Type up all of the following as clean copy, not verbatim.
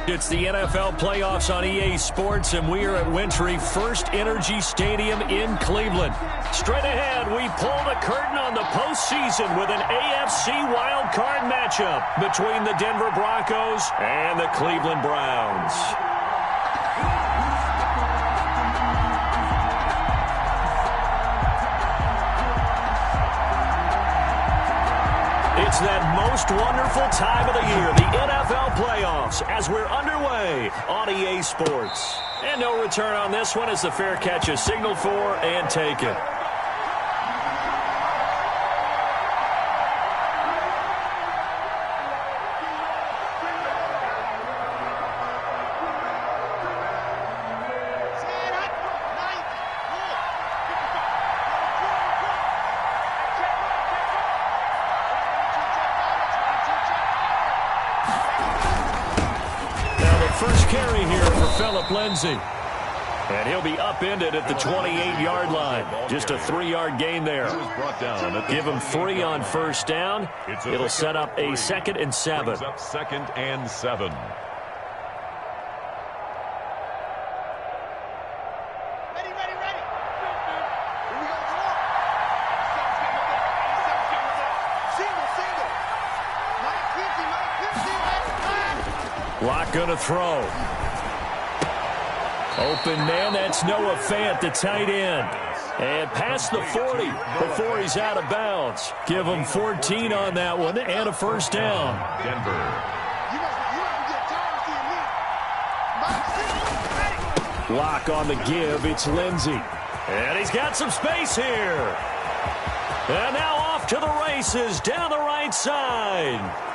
It's the NFL playoffs on EA Sports, and we are at Wintry First Energy Stadium in Cleveland. Straight ahead, we pull the curtain on the postseason with an AFC wildcard matchup between the Denver Broncos and the Cleveland Browns. It's that most wonderful time of the year, the NFL playoffs, as we're underway on EA Sports. And no return on this one as the fair catch is signaled for and taken. First carry here for Phillip Lindsay. And he'll be upended at the 28-yard line. Just a 3-yard gain there. Give him 3 on first down. It'll set up a 2nd and 7. Second and 7. Lock gonna throw. Open man, that's Noah Fant, the tight end. And past the 40 before he's out of bounds. Give him 14 on that one and a first down. Denver. Lock on the give, it's Lindsay. And he's got some space here. And now off to the races down the right side.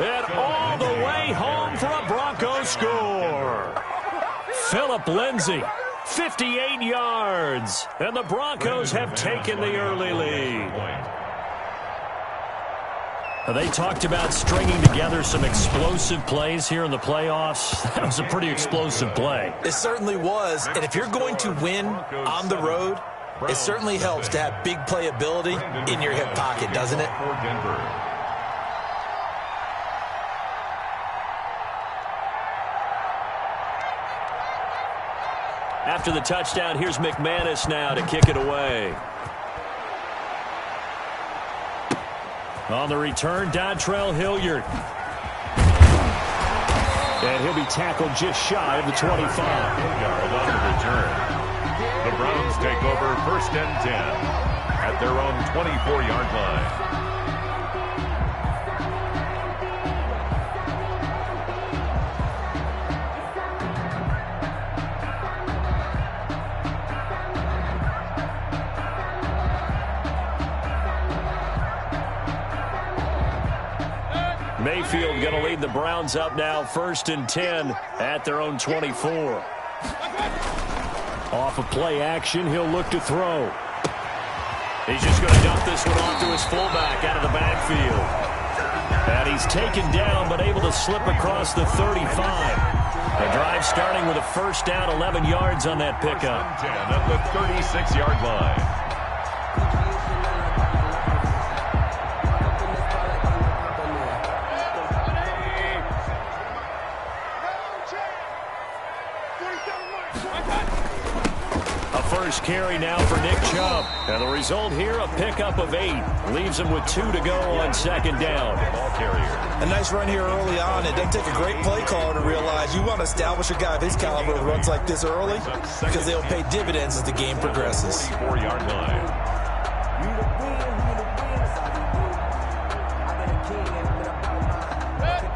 And all the way home for a Broncos score. Phillip Lindsay, 58 yards. And the Broncos have taken the early lead. They talked about stringing together some explosive plays here in the playoffs. That was a pretty explosive play. It certainly was. And if you're going to win on the road, it certainly helps to have big playability in your hip pocket, doesn't it? After the touchdown, here's McManus now to kick it away. On the return, Dontrell Hilliard. And he'll be tackled just shy of the 25. On the return. The Browns take over 1st and 10 at their own 24-yard line. Mayfield going to lead the Browns up now, 1st and 10 at their own 24. Off of play action, he'll look to throw. He's just going to dump this one off to his fullback out of the backfield. And he's taken down but able to slip across the 35. The drive starting with a first down, 11 yards on that pickup. 10 at the 36-yard line. First carry now for Nick Chubb. And the result here, a pickup of 8. Leaves him with 2 to go on 2nd down. Ball carrier. A nice run here early on. It doesn't take a great play caller to realize you want to establish a guy of his caliber with runs like this early because they'll pay dividends as the game progresses. 4-yard line.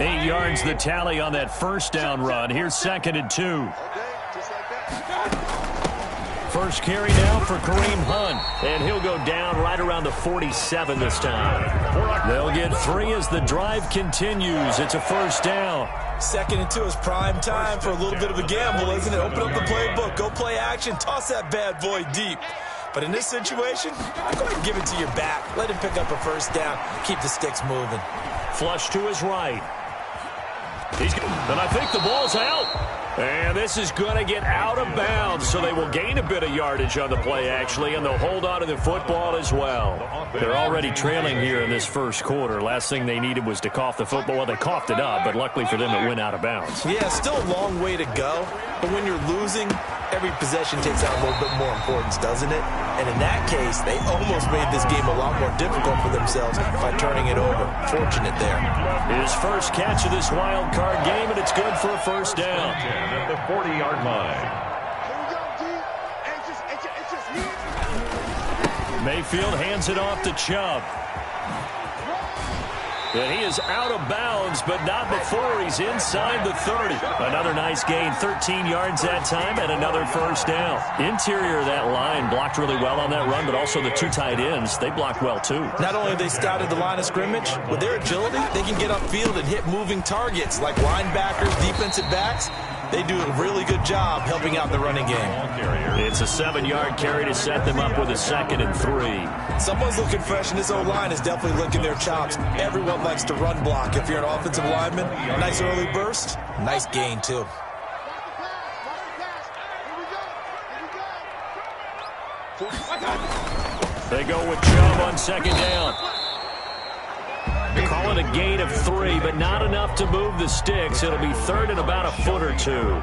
8 yards the tally on that first down run. Here's 2nd and 2. First carry now for Kareem Hunt. And he'll go down right around the 47 this time. They'll get 3 as the drive continues. It's a first down. 2nd and 2 is prime time for a little bit of a gamble, isn't it? Open up the playbook. Go play action. Toss that bad boy deep. But in this situation, go ahead and give it to your back. Let him pick up a first down. Keep the sticks moving. Flush to his right. And I think the ball's out. And this is going to get out of bounds, so they will gain a bit of yardage on the play, actually, and they'll hold on to the football as well. They're already trailing here in this first quarter. Last thing they needed was to cough the football. Well, they coughed it up, but luckily for them, it went out of bounds. Yeah, still a long way to go, but when you're losing, every possession takes on a little bit more importance, doesn't it? And in that case, they almost made this game a lot more difficult for themselves by turning it over. Fortunate there. His first catch of this wild card game, and it's good for a first down. At the 40-yard line. Mayfield hands it off to Chubb. And he is out of bounds, but not before he's inside the 30. Another nice gain, 13 yards that time, and another first down. Interior of that line blocked really well on that run, but also the two tight ends, they blocked well too. Not only have they scouted the line of scrimmage, with their agility, they can get upfield and hit moving targets like linebackers, defensive backs. They do a really good job helping out the running game. It's a 7-yard carry to set them up with a 2nd and 3. Someone's looking fresh, and this O-line is definitely licking their chops. Everyone likes to run block. If you're an offensive lineman, nice early burst, nice gain too. They go with Chubb on 2nd down. They call it a gain of 3, but not enough to move the sticks. It'll be 3rd and about a foot or 2.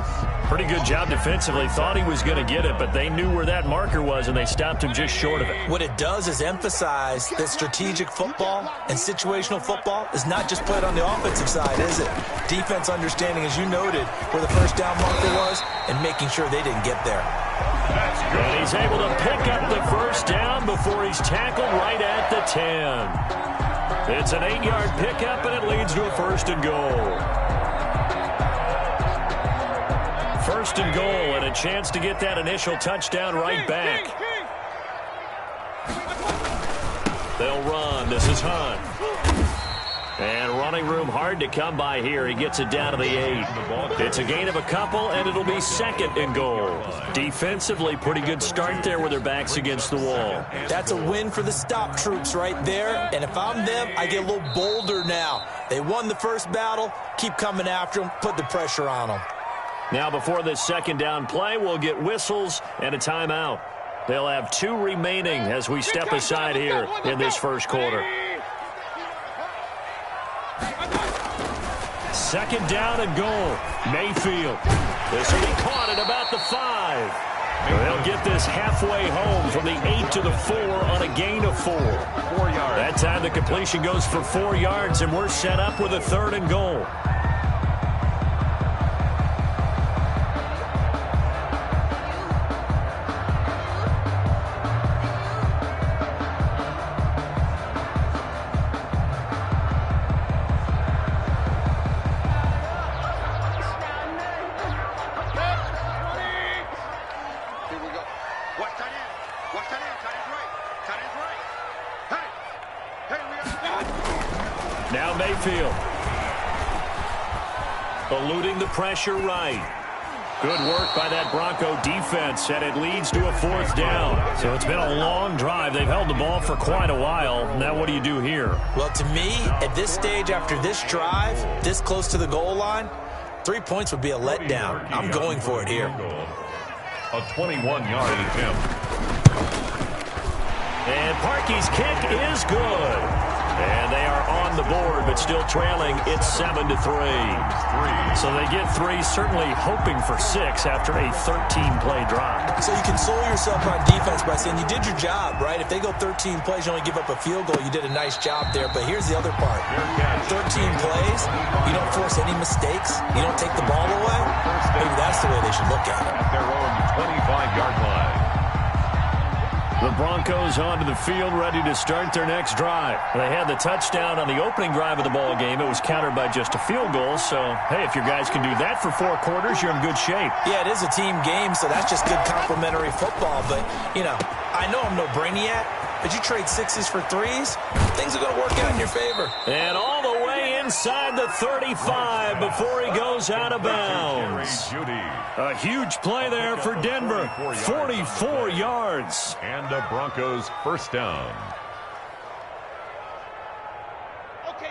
Pretty good job defensively. Thought he was going to get it, but they knew where that marker was, and they stopped him just short of it. What it does is emphasize that strategic football and situational football is not just played on the offensive side, is it? Defense understanding, as you noted, where the first down marker was and making sure they didn't get there. And he's able to pick up the first down before he's tackled right at the 10. It's an 8-yard pickup, and it leads to a 1st and goal. 1st and goal, and a chance to get that initial touchdown right back. They'll run. This is Hunt. And running room hard to come by here. He gets it down to the 8. It's a gain of a couple, and it'll be 2nd and goal. Defensively, pretty good start there with their backs against the wall. That's a win for the stop troops right there. And if I'm them, I get a little bolder now. They won the first battle. Keep coming after them. Put the pressure on them. Now, before this 2nd down play, we'll get whistles and a timeout. They'll have 2 remaining as we step aside here in this first quarter. 2nd down and goal. Mayfield. This will be caught at about the 5. They'll get this halfway home from the 8 to the 4 on a gain of 4. 4 yards. That time the completion goes for 4 yards, and we're set up with a 3rd and goal. Now Mayfield. Eluding the pressure right. Good work by that Bronco defense, and it leads to a 4th down. So it's been a long drive. They've held the ball for quite a while. Now what do you do here? Well, to me, at this stage after this drive, this close to the goal line, 3 points would be a letdown. I'm going for it here. A 21-yard attempt. And Parkey's kick is good. And they are on the board, but still trailing. It's 7-3. So they get 3, certainly hoping for 6 after a 13-play drive. So you console yourself on defense by saying you did your job, right? If they go 13 plays, you only give up a field goal, you did a nice job there. But here's the other part. 13 plays, you don't force any mistakes, you don't take the ball away. Maybe that's the way they should look at it. At their own 25-yard line. The Broncos onto the field, ready to start their next drive. They had the touchdown on the opening drive of the ball game. It was countered by just a field goal. So, hey, if your guys can do that for 4 quarters, you're in good shape. Yeah, it is a team game, so that's just good complimentary football. But, you know, I know I'm no brainiac, but you trade 6s for 3s, things are going to work out in your favor. And all the way inside the 35 before he goes out of bounds. A huge play there for Denver. 44 yards. And the Broncos first down.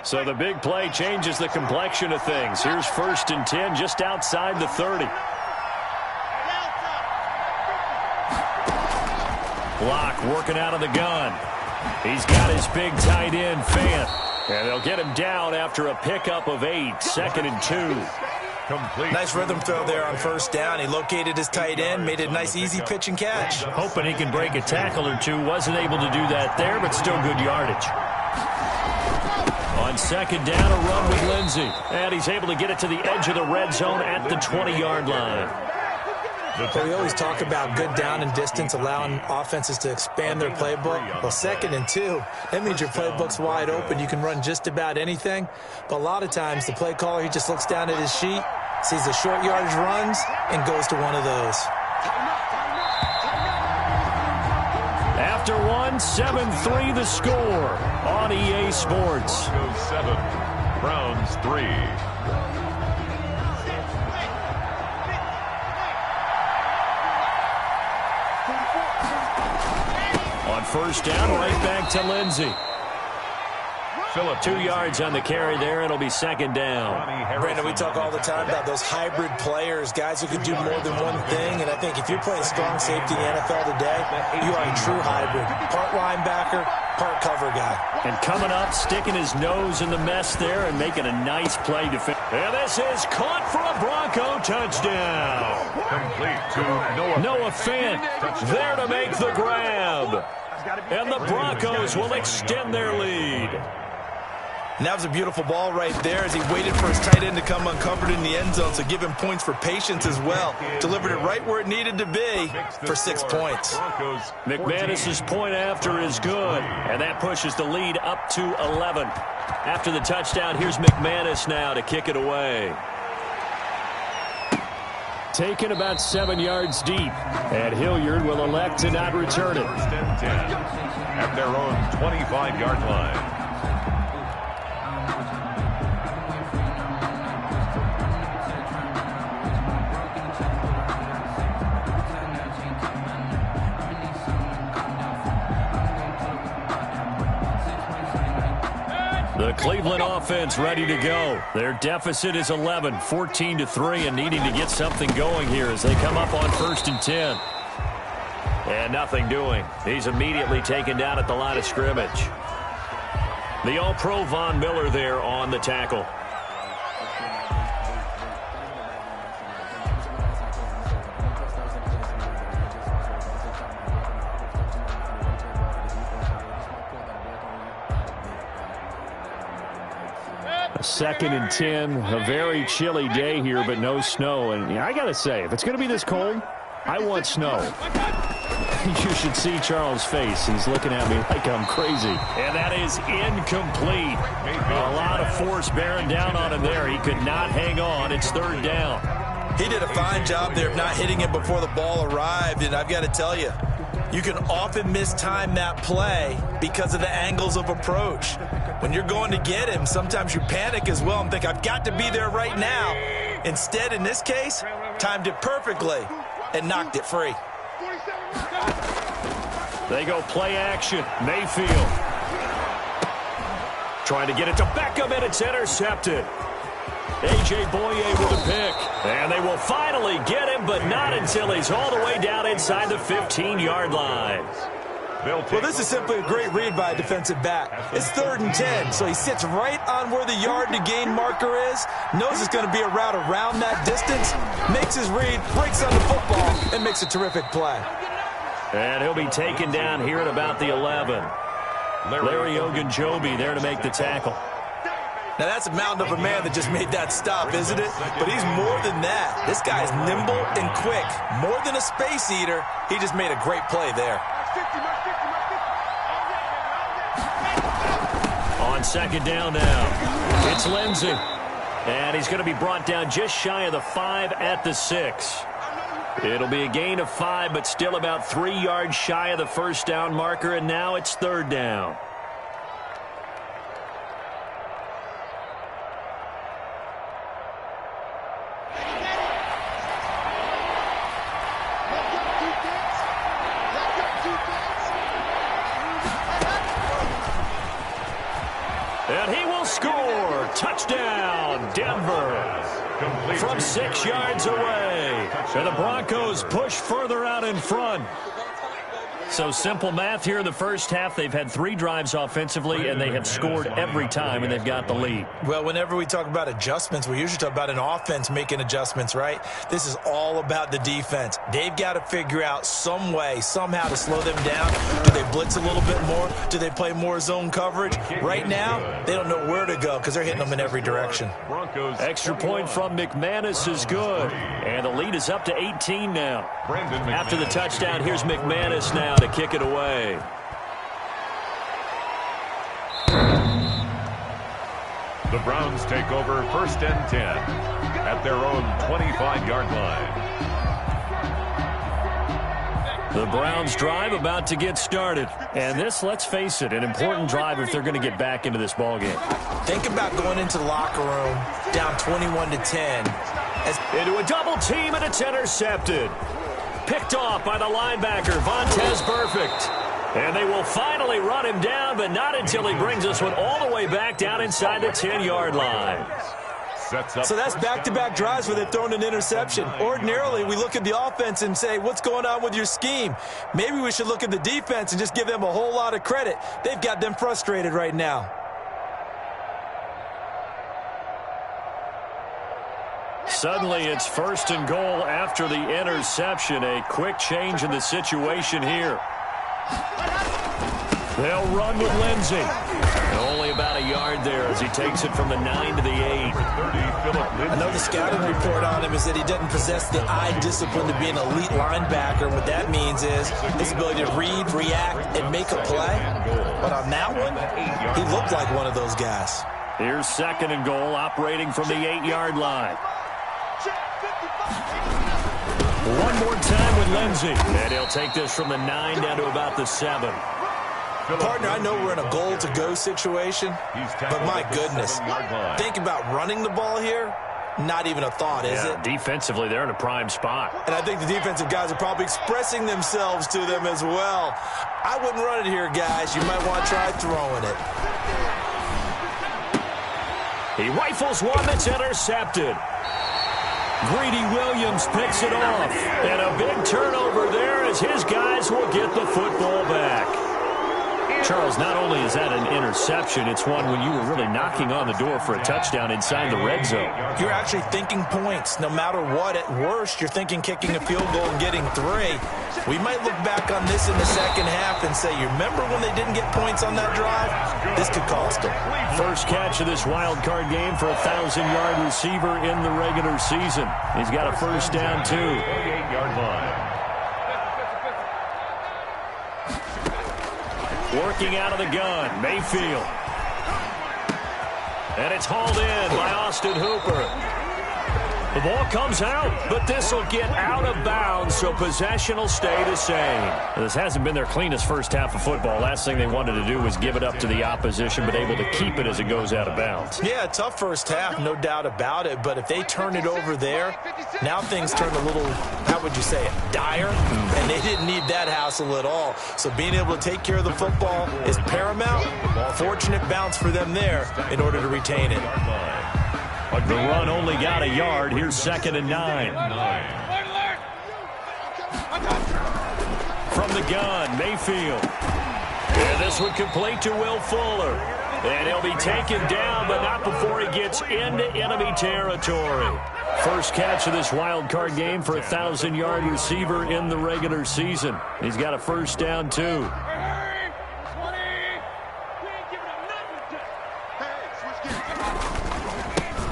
So the big play changes the complexion of things. Here's 1st and 10 just outside the 30. Block working out of the gun. He's got his big tight end, Fant. And they'll get him down after a pickup of 8, 2nd and 2. Complete. Nice rhythm throw there on first down. He located his tight end, made it a nice easy pitch and catch. Hoping he can break a tackle or two. Wasn't able to do that there, but still good yardage. On second down, a run with Lindsey. And he's able to get it to the edge of the red zone at the 20-yard line. Well, we always talk about good down and distance, allowing offenses to expand their playbook. Well, 2nd and 2, that means your playbook's wide open. You can run just about anything. But a lot of times, the play caller, he just looks down at his sheet, sees the short yardage runs, and goes to one of those. After one, 7-3 the score on EA Sports. Broncos 7, Browns 3. First down, right back to Lindsey. 2 yards on the carry there. It'll be second down. Brandon, we talk all the time about those hybrid players, guys who can do more than one thing. And I think if you're playing strong safety in the NFL today, you are a true hybrid. Part linebacker, part cover guy. And coming up, sticking his nose in the mess there and making a nice play defense. And this is caught for a Bronco touchdown. Complete to Noah Fant there to make the grab. And the Broncos will extend their lead. And that was a beautiful ball right there as he waited for his tight end to come uncovered in the end zone, so give him points for patience as well. Delivered it right where it needed to be for 6 points. McManus's point after is good, and that pushes the lead up to 11. After the touchdown, here's McManus now to kick it away. Taken about 7 yards deep, and Hilliard will elect to not return it. First and 10 at their own 25-yard line. The Cleveland offense ready to go. Their deficit is 11, 14-3, and needing to get something going here as they come up on 1st and 10. And nothing doing. He's immediately taken down at the line of scrimmage. The All-Pro Von Miller there on the tackle. Second and 10, a very chilly day here, but no snow. And I got to say, if it's going to be this cold, I want snow. You should see Charles' face. He's looking at me like I'm crazy. And that is incomplete. A lot of force bearing down on him there. He could not hang on. It's 3rd down. He did a fine job there of not hitting it before the ball arrived. And I've got to tell you, you can often mistime that play because of the angles of approach. When you're going to get him, sometimes you panic as well and think, I've got to be there right now. Instead, in this case, timed it perfectly and knocked it free. They go play action. Mayfield trying to get it to Beckham, and it's intercepted. A.J. Boye with a pick. And they will finally get him, but not until he's all the way down inside the 15-yard line. Well, this is simply a great read by a defensive back. It's 3rd and 10, so he sits right on where the yard-to-gain marker is, knows it's going to be a route around that distance, makes his read, breaks on the football, and makes a terrific play. And he'll be taken down here at about the 11. Larry Ogunjobi there to make the tackle. Now, that's a mountain of a man that just made that stop, isn't it? But he's more than that. This guy's nimble and quick. More than a space eater, he just made a great play there. On second down now, it's Lindsey. And he's going to be brought down just shy of the 5 at the 6. It'll be a gain of 5, but still about 3 yards shy of the first down marker, and now it's 3rd down. And he will score. Touchdown, Denver. From 6 yards away. And the Broncos push further out in front. So simple math here in the first half. They've had 3 drives offensively, and they have scored every time, and they've got the lead. Well, whenever we talk about adjustments, we usually talk about an offense making adjustments, right? This is all about the defense. They've got to figure out some way, somehow to slow them down. Do they blitz a little bit more? Do they play more zone coverage? Right now, they don't know where to go because they're hitting them in every direction. Extra point from McManus is good. And the lead is up to 18 now. After the touchdown, here's McManus now to kick it away. The Browns take over 1st and 10 at their own 25-yard line. The Browns drive about to get started. And this, let's face it, an important drive if they're going to get back into this ballgame. Think about going into the locker room down 21-10. Into a double team, and it's intercepted. Picked off by the linebacker, Vontaze Burfict. And they will finally run him down, but not until he brings this one all the way back down inside the 10-yard line. So that's back-to-back drives where they've thrown an interception. Ordinarily, we look at the offense and say, what's going on with your scheme? Maybe we should look at the defense and just give them a whole lot of credit. They've got them frustrated right now. Suddenly, it's 1st and goal after the interception. A quick change in the situation here. They'll run with Lindsey. Only about a yard there as he takes it from the 9 to the 8. I know the scouting report on him is that he doesn't possess the eye discipline to be an elite linebacker. What that means is his ability to read, react, and make a play. But on that one, he looked like one of those guys. Here's 2nd and goal, operating from the 8-yard line. One more time with Lindsey. And he'll take this from the 9 down to about the 7. Partner, I know we're in a goal-to-go situation, but my goodness, think about running the ball here. Not even a thought, is it? Defensively, they're in a prime spot. And I think the defensive guys are probably expressing themselves to them as well. I wouldn't run it here, guys. You might want to try throwing it. He rifles one that's intercepted. Greedy Williams picks it off. And a big turnover there as his guys will get the football back. Charles, not only is that an interception, it's one when you were really knocking on the door for a touchdown inside the red zone. You're actually thinking points. No matter what, at worst, you're thinking kicking a field goal and getting 3. We might look back on this in the second half and say, you remember when they didn't get points on that drive? This could cost them. First catch of this wild card game for a 1,000-yard receiver in the regular season. He's got a first down, too. 48-yard line. Working out of the gun, Mayfield. And it's hauled in by Austin Hooper. The ball comes out, but this will get out of bounds, so possession will stay the same. This hasn't been their cleanest first half of football. Last thing they wanted to do was give it up to the opposition, but able to keep it as it goes out of bounds. Yeah, tough first half, no doubt about it, but if they turn it over there, now things turn a little, how would you say it, dire, and they didn't need that hassle at all. So being able to take care of the football is paramount. Fortunate bounce for them there in order to retain it. The run only got a yard. Here's 2nd and 9. From the gun, Mayfield. And this would complete to Will Fuller. And he'll be taken down, but not before he gets into enemy territory. First catch of this wild card game for a 1,000-yard receiver in the regular season. He's got a first down, too.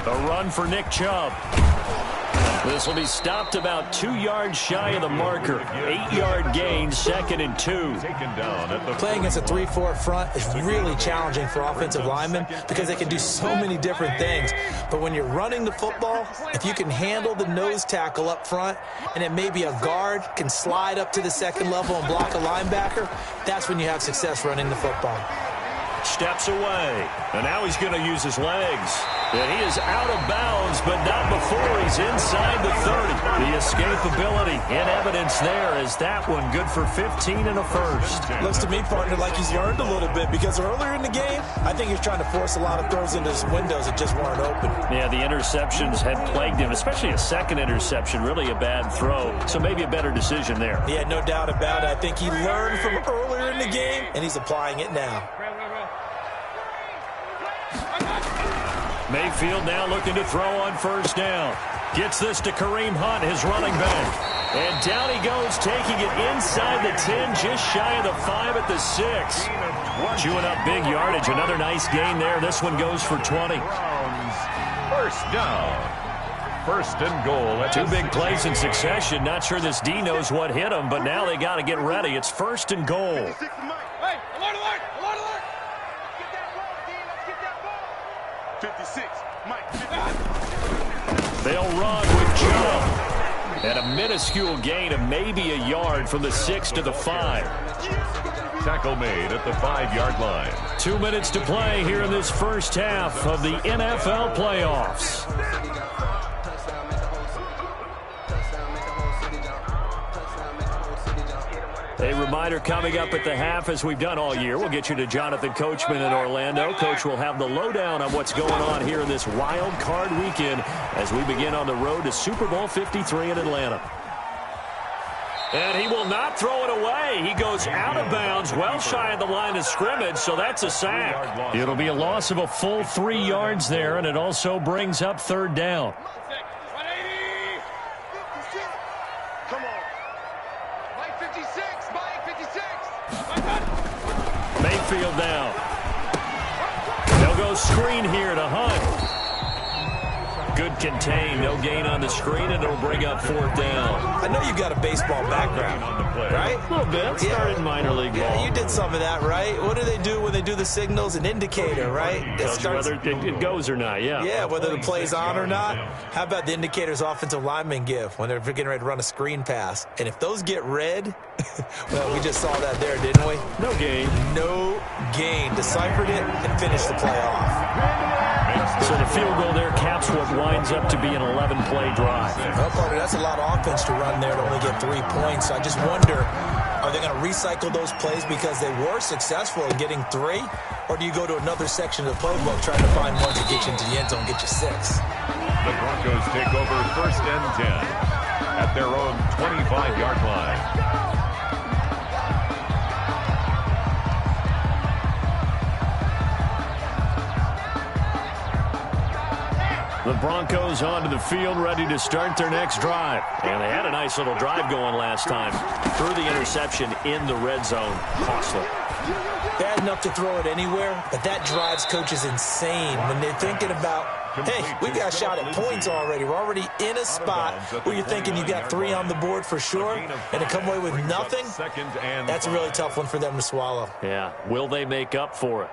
A run for Nick Chubb. This will be stopped about 2 yards shy of the marker. 8-yard gain, 2nd and 2. Playing against a 3-4 front is really challenging for offensive linemen because they can do so many different things. But when you're running the football, if you can handle the nose tackle up front and then maybe a guard can slide up to the second level and block a linebacker, that's when you have success running the football. steps away. And now he's going to use his legs. And he is out of bounds, but not before he's inside the 30. The escapability in evidence there as that one good for 15 and a first. Looks to me, partner, like he's learned a little bit because earlier in the game, I think he was trying to force a lot of throws into his windows that just weren't open. Yeah, the interceptions had plagued him, especially a second interception, really a bad throw. So maybe a better decision there. Yeah, no doubt about it. I think he learned from earlier in the game, and he's applying it now. Mayfield now looking to throw on first down. Gets this to Kareem Hunt, his running back. And down he goes, taking it inside the 10, just shy of the 5 at the 6. Chewing up big yardage. Another nice gain there. This one goes for 20. First down. First and goal. Two big plays in succession. Not sure this D knows what hit him, but now they got to get ready. It's first and goal. Hey, alert, alert, alert, alert. Get that ball, D. Let's get that ball. 56, Mike. 56. They'll run with Joe. And a minuscule gain of maybe a yard from the 6 to the 5. Tackle made at the 5-yard line. 2 minutes to play here in this first half of the NFL playoffs. A reminder coming up at the half, as we've done all year. We'll get you to Jonathan Coachman in Orlando. Coach will have the lowdown on what's going on here in this wild card weekend as we begin on the road to Super Bowl 53 in Atlanta. And he will not throw it away. He goes out of bounds, well shy of the line of scrimmage, so that's a sack. It'll be a loss of a full 3 yards there, and it also brings up third down. Mayfield down. They'll go screen here to Hunt. Good contain. No gain on the screen, and it'll bring up fourth down. I know you've got a baseball background, right? A little bit. Started minor league ball. Yeah, you did some of that, right? What do they do when they do the signals? An indicator, right? Tells you whether it goes or not, yeah. Yeah, whether the play's on or not. How about the indicators offensive linemen give when they're getting ready to run a screen pass? And if those get red, well, we just saw that there, didn't we? No gain. No gain. Deciphered it and finished the play off. So the field goal there caps what winds up to be an 11-play drive. Well, partner, that's a lot of offense to run there to only get 3 points. I just wonder, are they going to recycle those plays because they were successful in getting 3? Or do you go to another section of the playbook trying to find ones that get you into the end zone, get you 6? The Broncos take over first and 10 at their own 25-yard line. The Broncos onto the field, ready to start their next drive. And they had a nice little drive going last time. Threw the interception in the red zone. Costly. Bad enough to throw it anywhere, but that drives coaches insane when they're thinking about, hey, we've got a shot at points already. We're already in a spot where you're thinking you got 3 on the board for sure, and to come away with nothing, that's a really tough one for them to swallow. Yeah. Will they make up for it?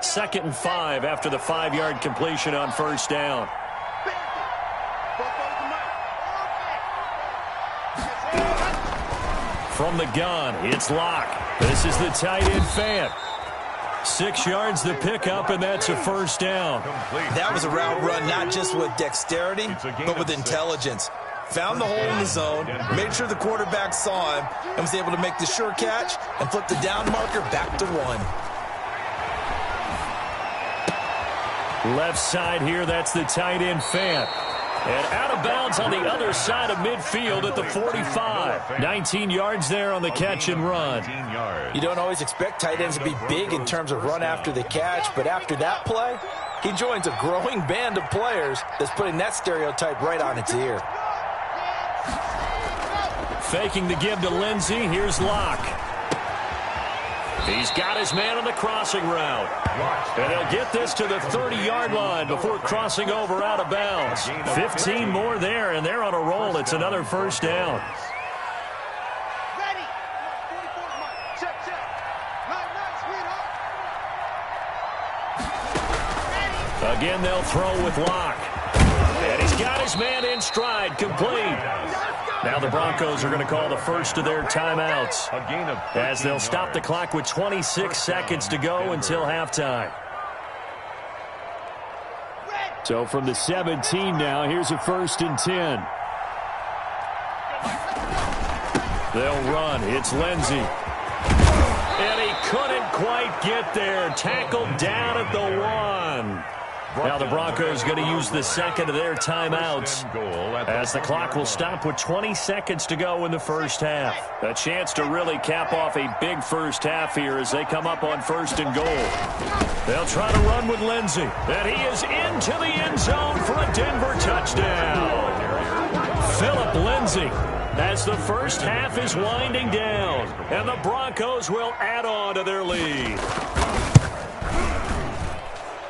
Second and 5 after the 5-yard completion on first down. From the gun, it's Locke. This is the tight end Fant. 6 yards the pickup, and that's a first down. That was a route run not just with dexterity, but with intelligence. Found the hole in the zone, made sure the quarterback saw him, and was able to make the sure catch and flip the down marker back to 1. Left side here, that's the tight end Fant. And out of bounds on the other side of midfield at the 45. 19 yards there on the catch and run. You don't always expect tight ends to be big in terms of run after the catch, but after that play, he joins a growing band of players that's putting that stereotype right on its ear. Faking the give to Lindsey, here's Locke. He's got his man on the crossing route. And he'll get this to the 30-yard line before crossing over out of bounds. 15 more there, and they're on a roll. It's another first down. Again, they'll throw with Locke. And he's got his man in stride, complete. Now the Broncos are going to call the first of their timeouts as they'll stop the clock with 26 seconds to go until halftime. So from the 17 now, here's a 1st and 10. They'll run. It's Lindsey. And he couldn't quite get there. Tackled down at the 1. Now the Broncos going to use the second of their timeouts as the clock will stop with 20 seconds to go in the first half. A chance to really cap off a big first half here as they come up on 1st and goal. They'll try to run with Lindsey. And he is into the end zone for a Denver touchdown. Phillip Lindsey as the first half is winding down. And the Broncos will add on to their lead.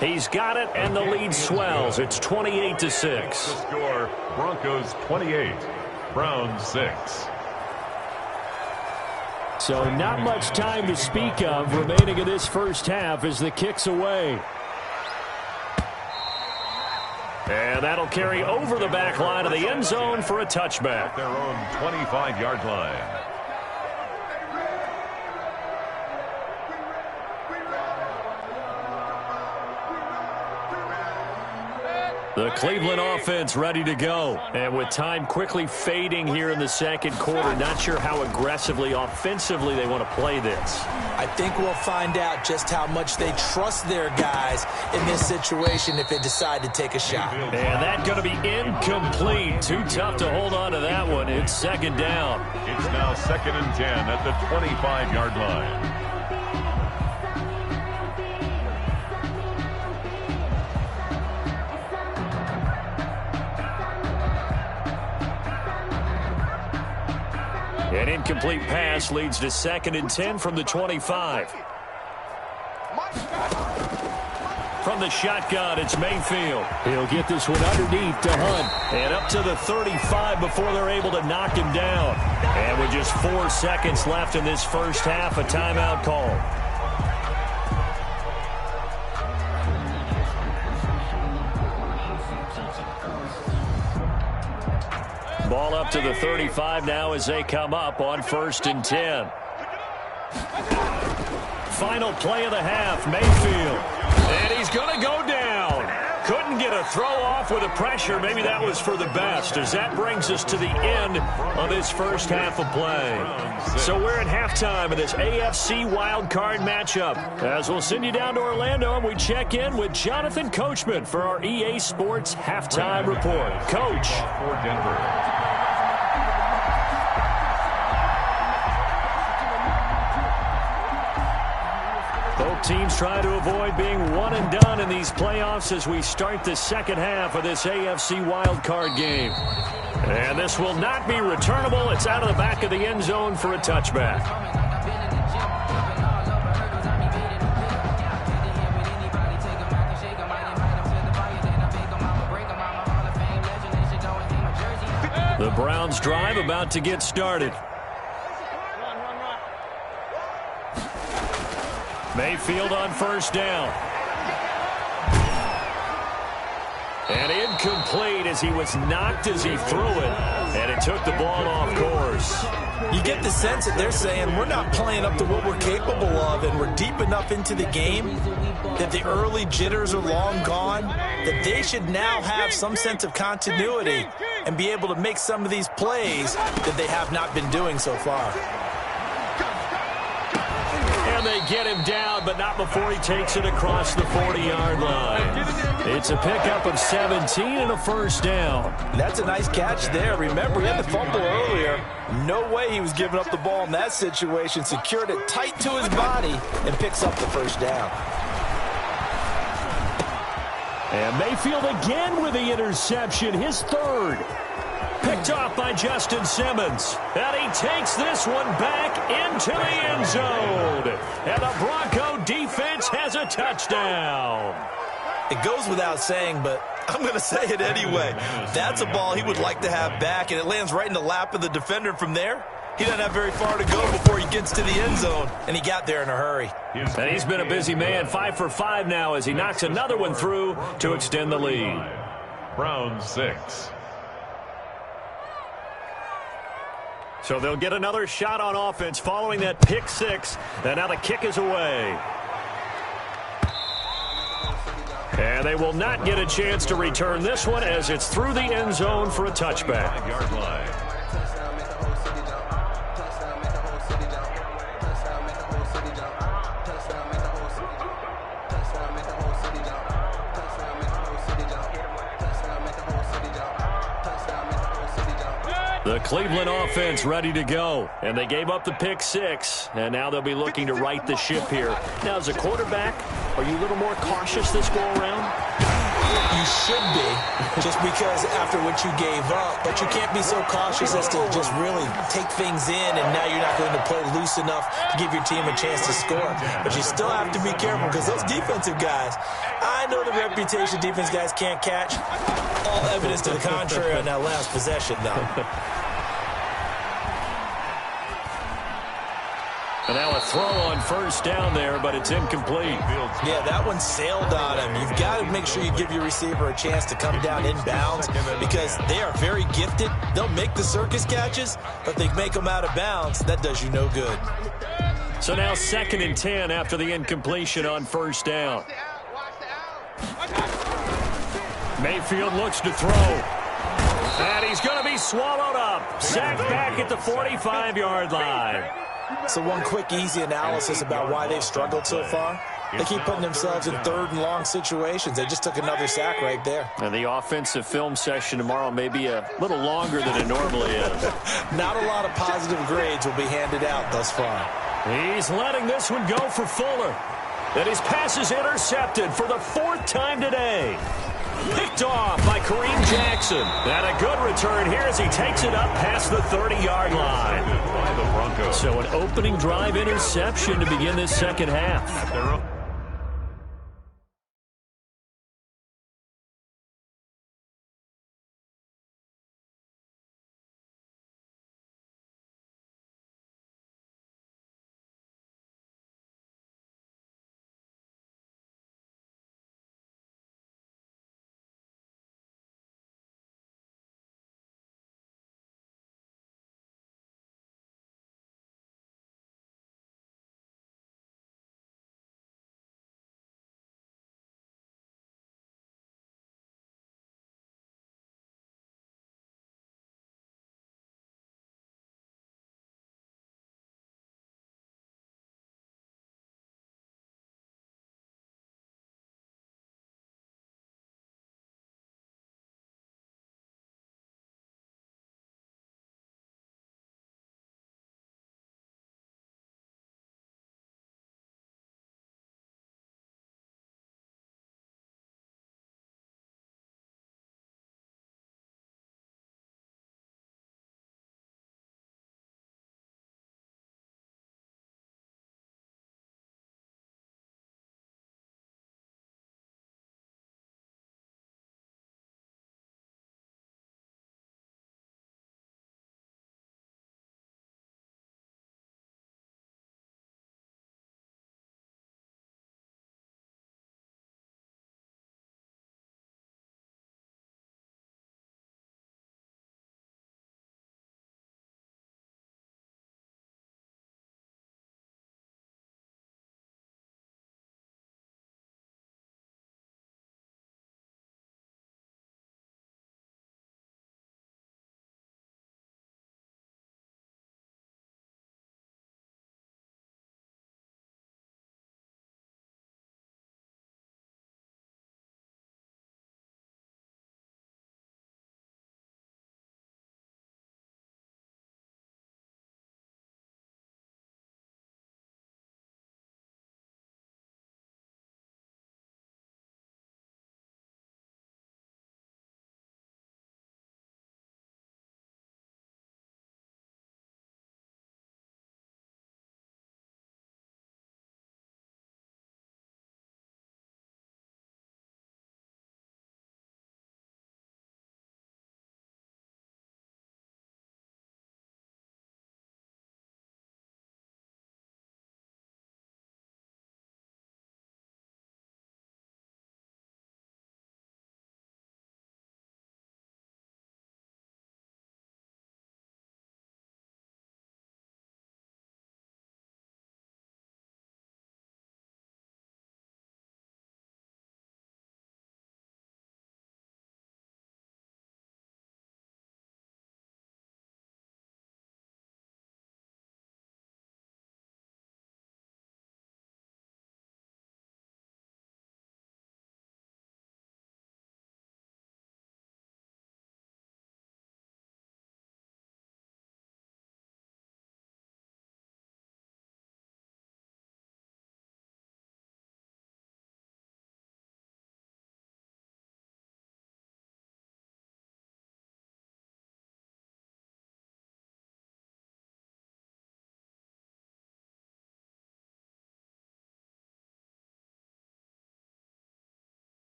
He's got it, and the lead swells. It's 28-6. The score, Broncos 28, Browns 6. So not much time to speak of remaining in this first half as the kick's away. And that'll carry over the back line of the end zone for a touchback. At their own 25-yard line. The Cleveland offense ready to go. And with time quickly fading here in the second quarter, not sure how aggressively, offensively they want to play this. I think we'll find out just how much they trust their guys in this situation if they decide to take a shot. And that's going to be incomplete. Too tough to hold on to that one. It's second down. It's now 2nd and 10 at the 25-yard line. An incomplete pass leads to 2nd and 10 from the 25. From the shotgun, it's Mayfield. He'll get this one underneath to Hunt. And up to the 35 before they're able to knock him down. And with just 4 seconds left in this first half, a timeout call. Ball up to the 35 now as they come up on 1st and 10. Final play of the half, Mayfield. And he's going to go down. Couldn't get a throw off with the pressure. Maybe that was for the best, as that brings us to the end of this first half of play. So we're at halftime of this AFC wildcard matchup. As we'll send you down to Orlando, and we check in with Jonathan Coachman for our EA Sports Halftime Report. Coach. For Denver. Both teams try to avoid being one and done in these playoffs as we start the second half of this AFC wildcard game. And this will not be returnable. It's out of the back of the end zone for a touchback. The Browns drive about to get started. Mayfield on 1st down. And incomplete as he was knocked as he threw it. And it took the ball off course. You get the sense that they're saying we're not playing up to what we're capable of, and we're deep enough into the game that the early jitters are long gone, that they should now have some sense of continuity and be able to make some of these plays that they have not been doing so far. They get him down, but not before he takes it across the 40-yard line. It's a pickup of 17 and a 1st down. That's a nice catch there. Remember, he had the fumble earlier. No way he was giving up the ball in that situation. Secured it tight to his body and picks up the 1st down. And Mayfield again with the interception, his 3rd. Picked off by Justin Simmons. And he takes this one back into the end zone. And the Bronco defense has a touchdown. It goes without saying, but I'm going to say it anyway. That's a ball he would like to have back, and it lands right in the lap of the defender from there. He doesn't have very far to go before he gets to the end zone, and he got there in a hurry. And he's been a busy man, 5 for 5 now as he knocks another one through to extend the lead. Browns 6. So they'll get another shot on offense following that pick 6, and now the kick is away. And they will not get a chance to return this one as it's through the end zone for a touchback. 5-yard line. The Cleveland offense ready to go, and they gave up the pick 6, and now they'll be looking to right the ship here. Now, as a quarterback, are you a little more cautious this go-around? You should be, just because after what you gave up, but you can't be so cautious as to just really take things in, and now you're not going to play loose enough to give your team a chance to score. But you still have to be careful because those defensive guys, I know the reputation defense guys can't catch. All evidence to the contrary on that last possession, though. And now a throw on first down there, but it's incomplete. Yeah, that one sailed on him. You've got to make sure you give your receiver a chance to come down inbounds because they are very gifted. They'll make the circus catches, but they make them out of bounds. That does you no good. So now 2nd and 10 after the incompletion on first down. Mayfield looks to throw. And he's going to be swallowed up. Sacked back at the 45-yard line. So one quick, easy analysis about why they've struggled so far. They keep putting themselves in 3rd and long situations. They just took another sack right there. And the offensive film session tomorrow may be a little longer than it normally is. Not a lot of positive grades will be handed out thus far. He's letting this one go for Fuller. And his pass is intercepted for the 4th time today. Picked off by Kareem Jackson. And a good return here as he takes it up past the 30-yard line. By the Broncos. So an opening drive interception to begin this second half.